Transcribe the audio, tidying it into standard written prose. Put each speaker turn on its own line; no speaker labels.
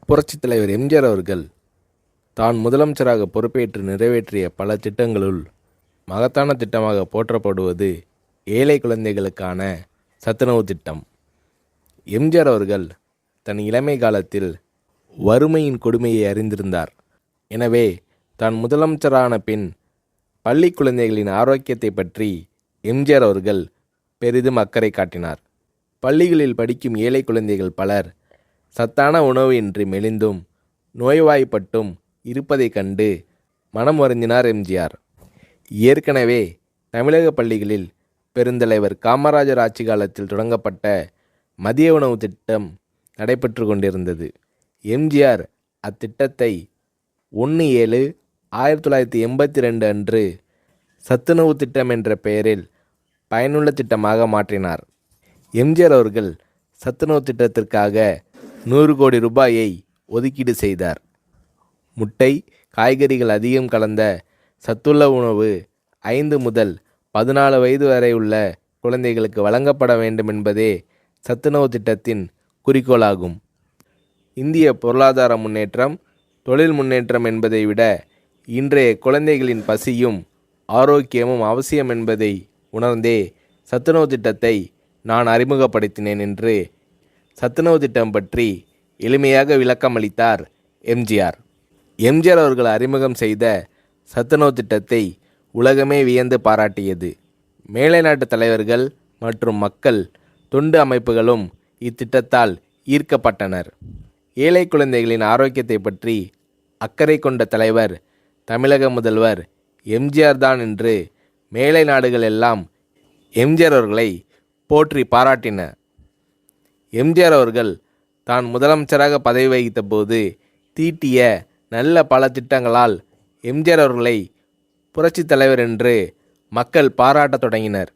புரட்சித் தலைவர் எம்ஜிஆர் அவர்கள் தான் முதலமைச்சராக பொறுப்பேற்று நிறைவேற்றிய பல திட்டங்களுள் மகத்தான திட்டமாக போற்றப்படுவது ஏழை குழந்தைகளுக்கான சத்துணவு திட்டம். எம்ஜிஆர் அவர்கள் தன் இளமை காலத்தில் வறுமையின் கொடுமையை அறிந்திருந்தார். எனவே தான் முதலமைச்சரான பின் பள்ளி குழந்தைகளின் ஆரோக்கியத்தை பற்றி எம்ஜிஆர் அவர்கள் பெரிதும் அக்கறை காட்டினார். பள்ளிகளில் படிக்கும் ஏழை குழந்தைகள் பலர் சத்தான உணவு இன்றி மெலிந்தும் நோய்வாய்ப்பட்டும் இருப்பதைக் கண்டு மனம் வருந்தினார் எம்ஜிஆர். ஏற்கனவே தமிழக பள்ளிகளில் பெருந்தலைவர் காமராஜர் ஆட்சி காலத்தில் தொடங்கப்பட்ட மதிய உணவு திட்டம் நடைபெற்று கொண்டிருந்தது. எம்ஜிஆர் அத்திட்டத்தை 1/7/1982 அன்று சத்துணவு திட்டம் என்ற பெயரில் பயனுள்ள திட்டமாக மாற்றினார். எம்ஜிஆர் அவர்கள் சத்துணவு திட்டத்திற்காக 100 கோடி ரூபாயை ஒதுக்கீடு செய்தார். முட்டை, காய்கறிகள் அதிகம் கலந்த சத்துள்ள உணவு 5 முதல் 14 வயது வரை உள்ள குழந்தைகளுக்கு வழங்கப்பட வேண்டும் என்பதே சத்துணவு திட்டத்தின் குறிக்கோளாகும். இந்திய பொருளாதார முன்னேற்றம், தொழில் முன்னேற்றம் என்பதை விட இன்றைய குழந்தைகளின் பசியும் ஆரோக்கியமும் அவசியம் என்பதை உணர்ந்தே சத்துணவு திட்டத்தை நான் அறிமுகப்படுத்தினேன் என்று சத்துணவு திட்டம் பற்றி எளிமையாக விளக்கமளித்தார் எம்ஜிஆர். எம்ஜிஆர் அவர்கள் அறிமுகம் செய்த சத்துணவு திட்டத்தை உலகமே வியந்து பாராட்டியது. மேலை நாட்டு தலைவர்கள் மற்றும் மக்கள் தொண்டு அமைப்புகளும் இத்திட்டத்தால் ஈர்க்கப்பட்டனர். ஏழை குழந்தைகளின் ஆரோக்கியத்தை பற்றி அக்கறை கொண்ட தலைவர் தமிழக முதல்வர் எம்ஜிஆர் தான் என்று மேலை நாடுகள் எல்லாம் எம்ஜிஆர் அவர்களை போற்றி பாராட்டின. எம்ஜிஆர் அவர்கள் தான் முதலமைச்சராக பதவி வகித்த போது தீட்டிய நல்ல பல திட்டங்களால் எம்ஜிஆர் அவர்களை புரட்சித் தலைவர் என்று மக்கள் பாராட்டத் தொடங்கினர்.